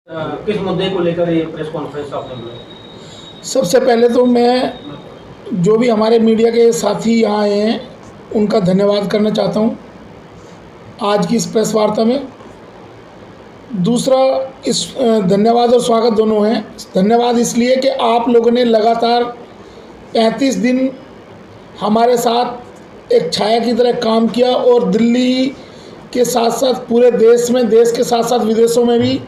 किस मुद्दे को लेकर ये प्रेस कॉन्फ्रेंस आपने बुलाई? सबसे पहले तो मैं जो भी हमारे मीडिया के साथी यहाँ आए हैं उनका धन्यवाद करना चाहता हूँ आज की इस प्रेस वार्ता में। दूसरा, इस धन्यवाद और स्वागत दोनों हैं। धन्यवाद इसलिए कि आप लोगों ने लगातार 35 दिन हमारे साथ एक छाया की तरह काम किया और दिल्ली के साथ साथ पूरे देश में, देश के साथ साथ विदेशों में भी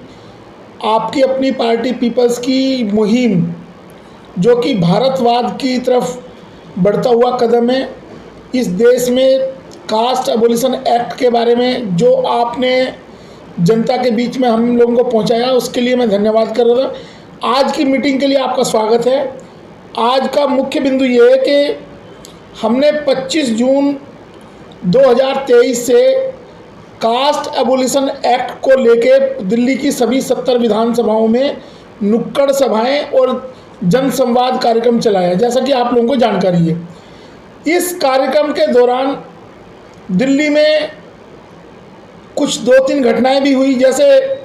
आपकी अपनी पार्टी पीपल्स की मुहिम, जो कि भारतवाद की तरफ बढ़ता हुआ कदम है, इस देश में कास्ट एबोलिशन एक्ट के बारे में जो आपने जनता के बीच में हम लोगों को पहुंचाया, उसके लिए मैं धन्यवाद कर रहा था। आज की मीटिंग के लिए आपका स्वागत है। आज का मुख्य बिंदु ये है कि हमने 25 जून 2023 से कास्ट एबोलिशन एक्ट को लेके दिल्ली की सभी 70 विधानसभाओं में नुक्कड़ सभाएं और जनसंवाद कार्यक्रम चलाया, जैसा कि आप लोगों को जानकारी है। इस कार्यक्रम के दौरान दिल्ली में कुछ 2-3 घटनाएं भी हुई, जैसे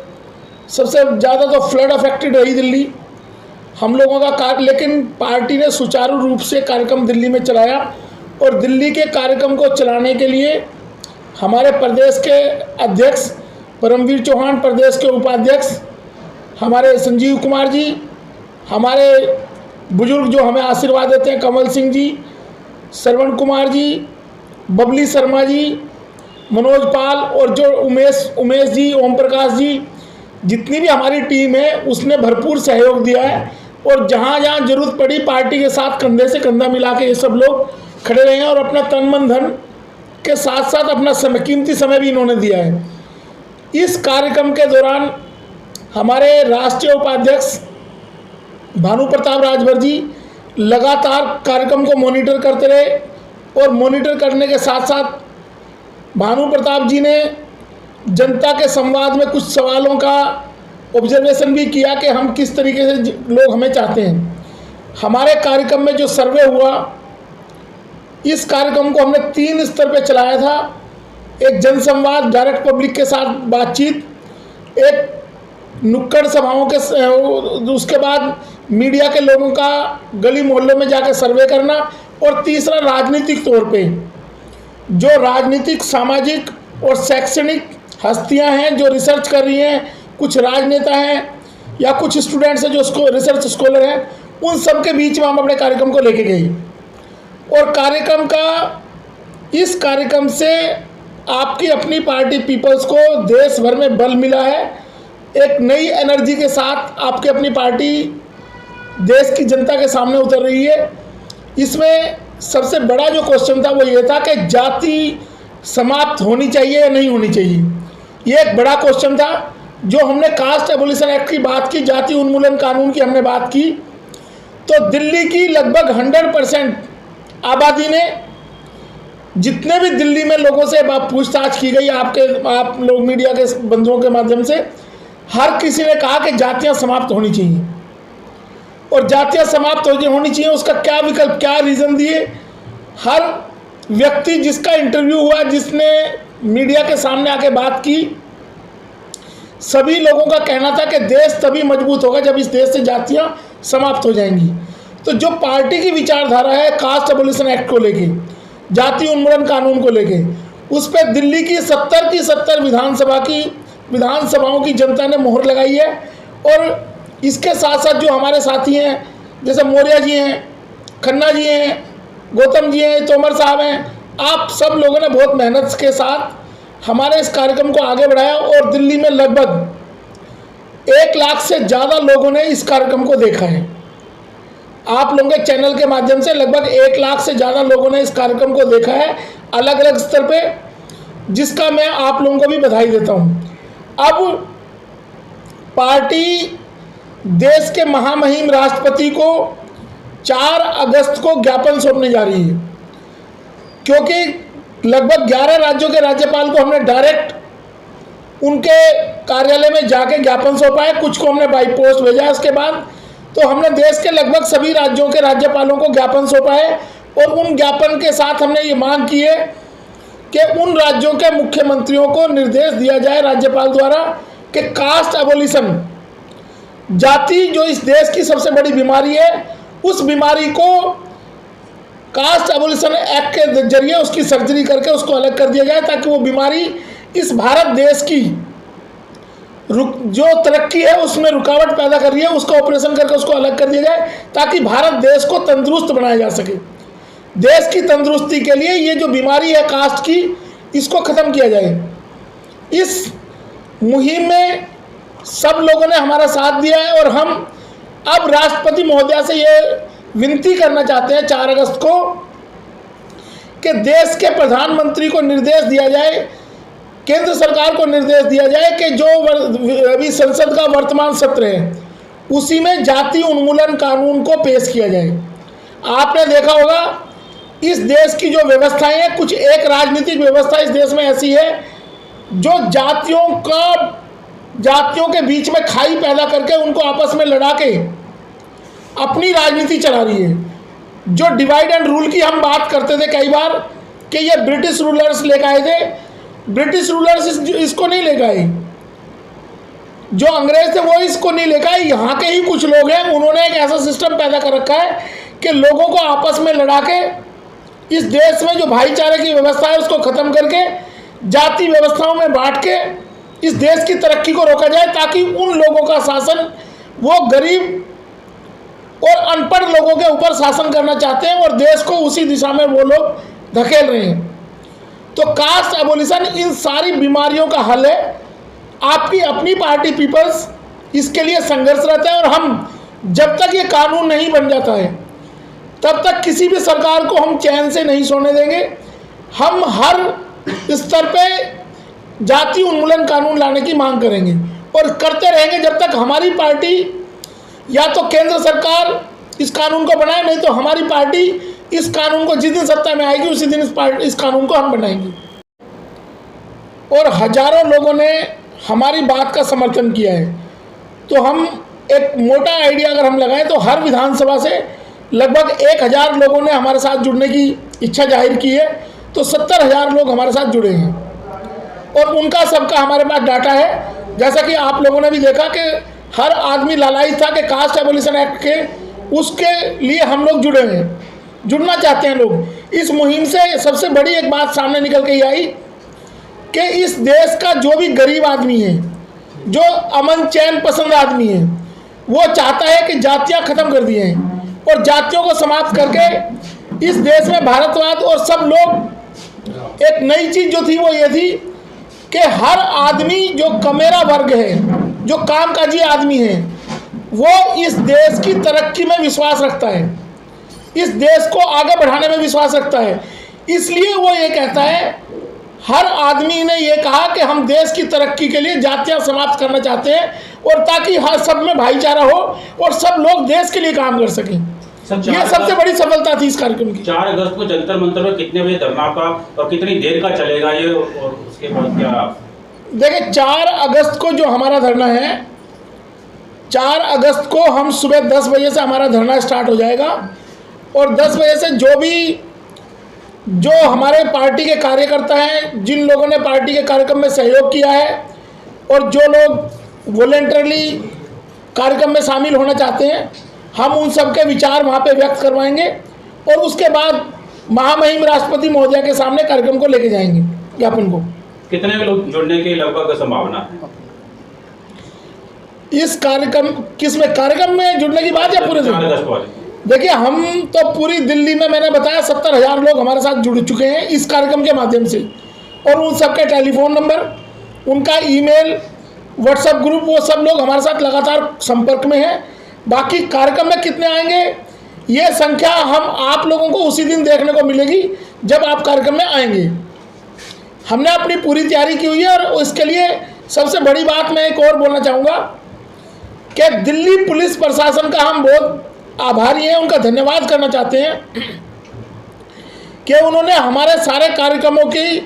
सबसे ज़्यादा तो फ्लड अफेक्टेड रही दिल्ली हम लोगों का कार्य, लेकिन पार्टी ने सुचारू रूप से कार्यक्रम दिल्ली में चलाया। और दिल्ली के कार्यक्रम को चलाने के लिए हमारे प्रदेश के अध्यक्ष परमवीर चौहान, प्रदेश के उपाध्यक्ष हमारे संजीव कुमार जी, हमारे बुजुर्ग जो हमें आशीर्वाद देते हैं कमल सिंह जी, श्रवण कुमार जी, बबली शर्मा जी, मनोज पाल, और जो उमेश जी, ओम प्रकाश जी, जितनी भी हमारी टीम है उसने भरपूर सहयोग दिया है। और जहाँ जहाँ जरूरत पड़ी पार्टी के साथ कंधे से कंधा मिला के ये सब लोग खड़े रहे हैं और अपना तन मन धन के साथ साथ अपना समय, कीमती समय भी इन्होंने दिया है। इस कार्यक्रम के दौरान हमारे राष्ट्रीय उपाध्यक्ष भानु प्रताप राजभर जी लगातार कार्यक्रम को मॉनिटर करते रहे, और मॉनिटर करने के साथ साथ भानु प्रताप जी ने जनता के संवाद में कुछ सवालों का ऑब्जर्वेशन भी किया कि हम किस तरीके से लोग हमें चाहते हैं। हमारे कार्यक्रम में जो सर्वे हुआ, इस कार्यक्रम को हमने 3 स्तर पे चलाया था। एक जनसंवाद, डायरेक्ट पब्लिक के साथ बातचीत, एक नुक्कड़ सभाओं के, उसके बाद मीडिया के लोगों का गली मोहल्लों में जाकर सर्वे करना, और तीसरा राजनीतिक तौर पे जो राजनीतिक, सामाजिक और शैक्षणिक हस्तियां हैं जो रिसर्च कर रही हैं, कुछ राजनेता हैं या कुछ स्टूडेंट्स हैं जो रिसर्च स्कॉलर हैं, उन सब के बीच में हम अपने कार्यक्रम को लेके गए। और इस कार्यक्रम से आपकी अपनी पार्टी पीपल्स को देश भर में बल मिला है। एक नई एनर्जी के साथ आपकी अपनी पार्टी देश की जनता के सामने उतर रही है। इसमें सबसे बड़ा जो क्वेश्चन था वो ये था कि जाति समाप्त होनी चाहिए या नहीं होनी चाहिए। ये एक बड़ा क्वेश्चन था। जो हमने कास्ट एबोलिशन एक्ट की बात की, जाति उन्मूलन कानून की हमने बात की, तो दिल्ली की लगभग 100% आबादी ने, जितने भी दिल्ली में लोगों से पूछताछ की गई आप लोग मीडिया के बंधुओं के माध्यम से, हर किसी ने कहा कि जातियां समाप्त होनी चाहिए। और जातियां समाप्त होनी चाहिए, उसका क्या विकल्प, क्या रीज़न दिए। हर व्यक्ति जिसका इंटरव्यू हुआ, जिसने मीडिया के सामने आके बात की, सभी लोगों का कहना था कि देश तभी मजबूत होगा जब इस देश से जातियां समाप्त हो जाएंगी। तो जो पार्टी की विचारधारा है कास्ट एबोलिशन एक्ट को लेके, जाति उन्मूलन कानून को लेके, उस पर दिल्ली की 70 की 70 विधानसभाओं की जनता ने मोहर लगाई है। और इसके साथ साथ जो हमारे साथी हैं, जैसे मौर्य जी हैं, खन्ना जी हैं, गौतम जी हैं, तोमर साहब हैं, आप सब लोगों ने बहुत मेहनत के साथ हमारे इस कार्यक्रम को आगे बढ़ाया। और दिल्ली में लगभग 1 लाख से ज़्यादा लोगों ने इस कार्यक्रम को देखा है। आप लोगों के चैनल के माध्यम से लगभग 1 लाख से ज़्यादा लोगों ने इस कार्यक्रम को देखा है अलग अलग स्तर पे, जिसका मैं आप लोगों को भी बधाई देता हूँ। अब पार्टी देश के महामहिम राष्ट्रपति को 4 अगस्त को ज्ञापन सौंपने जा रही है, क्योंकि लगभग 11 राज्यों के राज्यपाल को हमने डायरेक्ट उनके कार्यालय में जाके ज्ञापन सौंपा है, कुछ को हमने बाई पोस्ट भेजा है। उसके बाद तो हमने देश के लगभग सभी राज्यों के राज्यपालों को ज्ञापन सौंपा है, और उन ज्ञापन के साथ हमने ये मांग की है कि उन राज्यों के मुख्यमंत्रियों को निर्देश दिया जाए राज्यपाल द्वारा कि कास्ट एबोलिशन जाति जो इस देश की सबसे बड़ी बीमारी है, उस बीमारी को कास्ट एबोलिशन एक्ट के जरिए उसकी सर्जरी करके उसको अलग कर दिया जाए, ताकि वो बीमारी इस भारत देश की जो तरक्की है उसमें रुकावट पैदा कर रही है, उसका ऑपरेशन करके उसको अलग कर दिया जाए, ताकि भारत देश को तंदुरुस्त बनाया जा सके। देश की तंदुरुस्ती के लिए ये जो बीमारी है कास्ट की, इसको ख़त्म किया जाए। इस मुहिम में सब लोगों ने हमारा साथ दिया है और हम अब राष्ट्रपति महोदया से ये विनती करना चाहते हैं 4 अगस्त को कि देश के प्रधानमंत्री को निर्देश दिया जाए, केंद्र सरकार को निर्देश दिया जाए कि जो अभी संसद का वर्तमान सत्र है उसी में जाति उन्मूलन कानून को पेश किया जाए। आपने देखा होगा इस देश की जो व्यवस्थाएं हैं, कुछ एक राजनीतिक व्यवस्था इस देश में ऐसी है जो जातियों के बीच में खाई पैदा करके उनको आपस में लड़ा के अपनी राजनीति चला रही है। जो डिवाइड एंड रूल की हम बात करते थे कई बार कि ये ब्रिटिश रूलर्स लेकर आए थे, ब्रिटिश रूलर्स इसको नहीं लेकर आए, जो अंग्रेज थे वो इसको नहीं लेकर आए। यहाँ के ही कुछ लोग हैं, उन्होंने एक ऐसा सिस्टम पैदा कर रखा है कि लोगों को आपस में लड़ा के इस देश में जो भाईचारे की व्यवस्था है उसको ख़त्म करके जाति व्यवस्थाओं में बांट के इस देश की तरक्की को रोका जाए, ताकि उन लोगों का शासन, वो गरीब और अनपढ़ लोगों के ऊपर शासन करना चाहते हैं और देश को उसी दिशा में वो लोग धकेल रहे हैं। तो कास्ट एबोलिशन इन सारी बीमारियों का हल है। आपकी अपनी पार्टी पीपल्स इसके लिए संघर्षरत है और हम जब तक ये कानून नहीं बन जाता है तब तक किसी भी सरकार को हम चैन से नहीं सोने देंगे। हम हर स्तर पे जाति उन्मूलन कानून लाने की मांग करेंगे और करते रहेंगे जब तक हमारी पार्टी या तो केंद्र सरकार इस कानून को बनाए, नहीं तो हमारी पार्टी इस कानून को जिस दिन सत्ता में आएगी उसी दिन इस कानून को हम बनाएंगे। और हजारों लोगों ने हमारी बात का समर्थन किया है। तो हम एक मोटा आइडिया अगर हम लगाएं तो हर विधानसभा से लगभग 1000 लोगों ने हमारे साथ जुड़ने की इच्छा जाहिर की है, तो 70,000 लोग हमारे साथ जुड़े हैं और उनका सबका हमारे पास डाटा है। जैसा कि आप लोगों ने भी देखा कि हर आदमी लालायित था कि कास्ट एबोलिशन एक्ट के उसके लिए हम लोग जुड़े हैं, जुड़ना चाहते हैं लोग। इस मुहिम से सबसे बड़ी एक बात सामने निकल के आई कि इस देश का जो भी गरीब आदमी है, जो अमन चैन पसंद आदमी है, वो चाहता है कि जातियां खत्म कर दी हैं और जातियों को समाप्त करके इस देश में भारतवाद और सब लोग एक नई चीज़ जो थी वो ये थी कि हर आदमी जो कमेरा वर्ग है, जो कामकाजी आदमी है, वो इस देश की तरक्की में विश्वास रखता है, इस देश को आगे बढ़ाने में विश्वास रखता है। इसलिए वो ये कहता है, हर आदमी ने ये कहा कि हम देश की तरक्की के लिए जातियां समाप्त करना चाहते हैं और ताकि हर सब में भाईचारा हो और सब लोग देश के लिए काम कर सकें। ये सबसे बड़ी सफलता थी इस कार्यक्रम की। 4 अगस्त को जंतर मंतर में कितने बजे धरना का और कितनी देर का चलेगा ये, और उसके बाद क्या? देखिए 4 अगस्त को जो हमारा धरना है, 4 अगस्त को हम सुबह 10 बजे से हमारा धरना स्टार्ट हो जाएगा और 10 बजे से जो हमारे पार्टी के कार्यकर्ता हैं, जिन लोगों ने पार्टी के कार्यक्रम में सहयोग किया है और जो लोग वॉलेंटरली कार्यक्रम में शामिल होना चाहते हैं, हम उन सब के विचार वहाँ पे व्यक्त करवाएंगे और उसके बाद महामहिम राष्ट्रपति महोदया के सामने कार्यक्रम को लेके जाएंगे ज्ञापन को। कितने लोग जुड़ने की लगभग संभावना है इस कार्यक्रम में जुड़ने की बात है? पूरे दिन देखिए, हम तो पूरी दिल्ली में, मैंने बताया 70,000 लोग हमारे साथ जुड़ चुके हैं इस कार्यक्रम के माध्यम से और उन सबके टेलीफोन नंबर, उनका ईमेल, व्हाट्सएप ग्रुप, वो सब लोग हमारे साथ लगातार संपर्क में हैं। बाकी कार्यक्रम में कितने आएंगे ये संख्या हम आप लोगों को उसी दिन देखने को मिलेगी जब आप कार्यक्रम में आएंगे। हमने अपनी पूरी तैयारी की हुई है और इसके लिए सबसे बड़ी बात मैं एक और बोलना चाहूँगा कि दिल्ली पुलिस प्रशासन का हम बहुत आभारी हैं, उनका धन्यवाद करना चाहते हैं कि उन्होंने हमारे सारे कार्यक्रमों की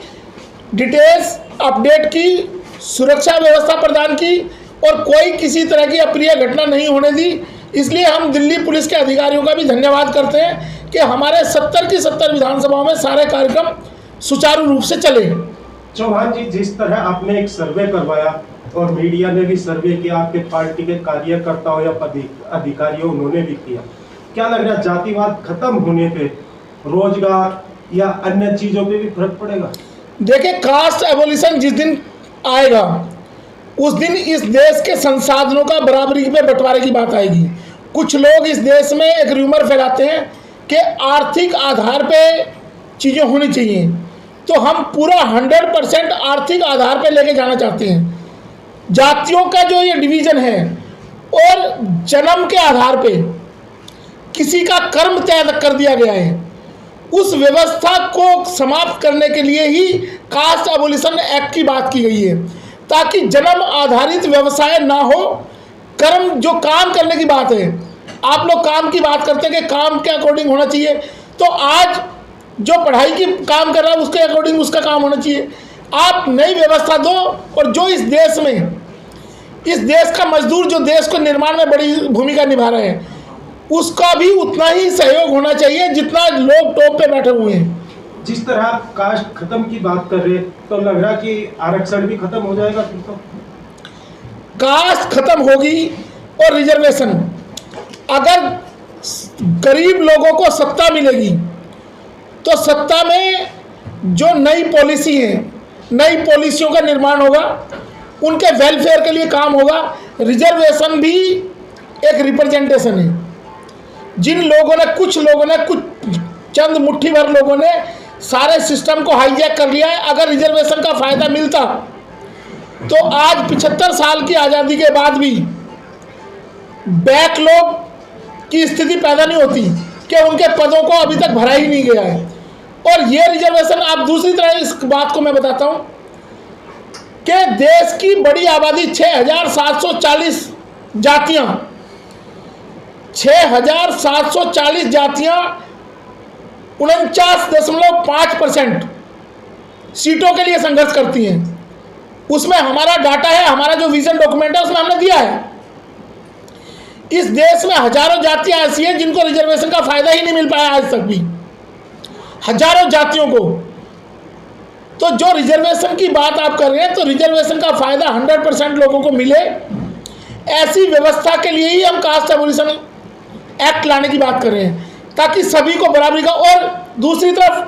डिटेल्स अपडेट की, सुरक्षा व्यवस्था प्रदान की और कोई किसी तरह की अप्रिय घटना नहीं होने दी। इसलिए हम दिल्ली पुलिस के अधिकारियों का भी धन्यवाद करते हैं कि हमारे 70 की 70 विधानसभाओं में सारे कार्यक्रम सुचारू रूप से चले। चौहान जी, जिस तरह आपने एक सर्वे करवाया और मीडिया ने भी सर्वे किया, आपके पार्टी के कार्यकर्ताओं या अधिकारियों उन्होंने भी किया। क्या लग रहा है जातिवाद खत्म होने पे रोजगार या अन्य चीजों पे भी फर्क पड़ेगा? देखिए, कास्ट एबोलिशन जिस दिन आएगा उस दिन इस देश के संसाधनों का बराबरी पे बंटवारे की बात आएगी। कुछ लोग इस देश में एक र्यूमर फैलाते हैं कि आर्थिक आधार पे चीज़ें होनी चाहिए, तो हम पूरा 100% आर्थिक आधार पे लेके जाना चाहते हैं। जातियों का जो ये डिवीज़न है और जन्म के आधार पे किसी का कर्म तय कर दिया गया है, उस व्यवस्था को समाप्त करने के लिए ही कास्ट एबोलिशन एक्ट की बात की गई है, ताकि जन्म आधारित व्यवसाय ना हो। कर्म जो काम करने की बात है, आप लोग काम की बात करते हैं कि काम के अकॉर्डिंग होना चाहिए, तो आज जो पढ़ाई की काम कर रहा है उसके अकॉर्डिंग उसका काम होना चाहिए। आप नई व्यवस्था दो और जो इस देश का मजदूर जो देश को निर्माण में बड़ी भूमिका निभा रहे हैं उसका भी उतना ही सहयोग होना चाहिए जितना लोग टॉप पे बैठे हुए हैं। जिस तरह आप कास्ट खत्म की बात कर रहे हैं तो लग रहा कि आरक्षण भी खत्म हो जाएगा फिर तो? कास्ट खत्म होगी और रिजर्वेशन, अगर गरीब लोगों को सत्ता मिलेगी तो सत्ता में जो नई पॉलिसी है, नई पॉलिसियों का निर्माण होगा, उनके वेलफेयर के लिए काम होगा। रिजर्वेशन भी एक रिप्रेजेंटेशन है। जिन लोगों ने कुछ चंद मुट्ठी भर लोगों ने सारे सिस्टम को हाईजैक कर लिया है। अगर रिजर्वेशन का फ़ायदा मिलता तो आज 75 साल की आज़ादी के बाद भी बैकलॉग की स्थिति पैदा नहीं होती कि उनके पदों को अभी तक भरा ही नहीं गया है। और ये रिजर्वेशन, आप दूसरी तरह इस बात को मैं बताता हूँ कि देश की बड़ी आबादी 6,740 जातियाँ 6,740 जातियाँ 49.5% सीटों के लिए संघर्ष करती हैं। उसमें हमारा डाटा है, हमारा जो विजन डॉक्यूमेंट है उसमें हमने दिया है। इस देश में हजारों जातियां ऐसी हैं जिनको रिजर्वेशन का फायदा ही नहीं मिल पाया आज तक भी, हजारों जातियों को। तो जो रिजर्वेशन की बात आप कर रहे हैं, तो रिजर्वेशन का फायदा 100% लोगों को मिले, ऐसी व्यवस्था के लिए ही हम कास्ट एबोलिशन एक्ट लाने की बात कर रहे हैं, ताकि सभी को बराबरी का। और दूसरी तरफ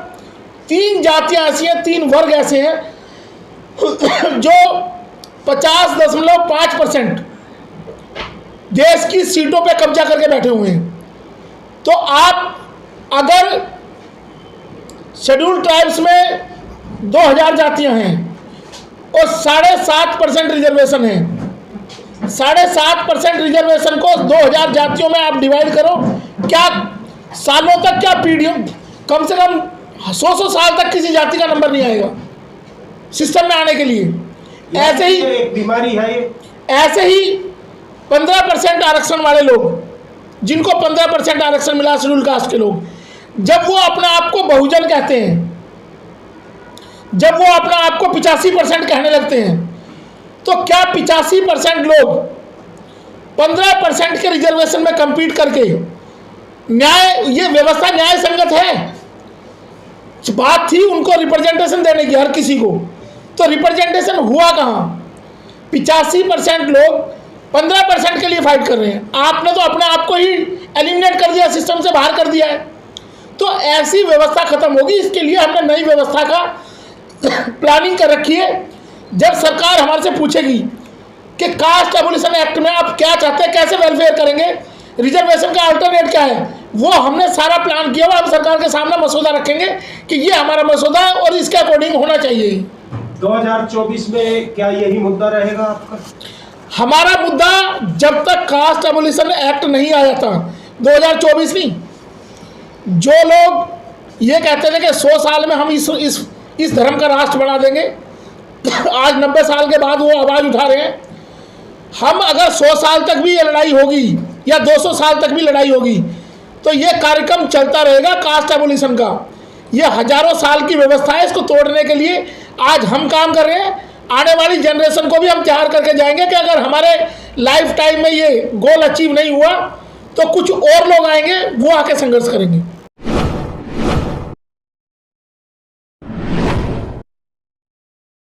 3 जातियां ऐसी हैं, 3 वर्ग ऐसे हैं जो 50.5% देश की सीटों पे कब्जा करके बैठे हुए हैं। तो आप अगर शेड्यूल ट्राइब्स में 2000 जातियां हैं और 7.5% रिजर्वेशन है, 7.5% रिजर्वेशन को 2000 जातियों में आप डिवाइड करो, क्या सालों तक, क्या पीढ़ियों, कम से कम 100 साल तक किसी जाति का नंबर नहीं आएगा सिस्टम में आने के लिए। ऐसे ही एक बीमारी है ये। ऐसे ही 15% आरक्षण वाले लोग, जिनको 15% आरक्षण मिला शेड्यूल कास्ट के लोग, जब वो अपने आप को बहुजन कहते हैं, जब वो अपने आप को 85% कहने लगते हैं, तो क्या 85% लोग 15% के रिजर्वेशन में compete करके ये व्यवस्था न्याय संगत है? बात थी उनको रिप्रेजेंटेशन देने की हर किसी को, तो रिप्रेजेंटेशन हुआ कहाँ? 85% लोग 15% के लिए फाइट कर रहे हैं। आपने तो अपने आप को ही एलिमिनेट कर दिया, सिस्टम से बाहर कर दिया है। तो ऐसी व्यवस्था खत्म होगी। इसके लिए हमने नई व्यवस्था का प्लानिंग कर रखी है। जब सरकार हमारे से पूछेगी कि कास्ट एबोलिशन एक्ट में आप क्या चाहते हैं, कैसे वेलफेयर करेंगे, रिजर्वेशन का अल्टरनेट क्या है, वो हमने सारा प्लान किया हुआ। हम सरकार के सामने मसौदा रखेंगे कि ये हमारा मसौदा है और इसके अकॉर्डिंग होना चाहिए। 2024 में क्या यही मुद्दा रहेगा आपका? हमारा मुद्दा जब तक कास्ट एबोलिशन एक्ट नहीं आया था, 2024 नहीं, जो लोग ये कहते थे कि 100 साल में हम इस धर्म का राष्ट्र बना देंगे, आज 90 साल के बाद वो आवाज़ उठा रहे हैं। हम अगर 100 साल तक भी ये लड़ाई होगी या 200 साल तक भी लड़ाई होगी, तो ये कार्यक्रम चलता रहेगा कास्ट एबोलिशन का। ये हजारों साल की व्यवस्था है, इसको तोड़ने के लिए आज हम काम कर रहे हैं। आने वाली जनरेशन को भी हम तैयार करके जाएंगे कि अगर हमारे लाइफ टाइम में ये गोल अचीव नहीं हुआ तो कुछ और लोग आएंगे, वो आके संघर्ष करेंगे।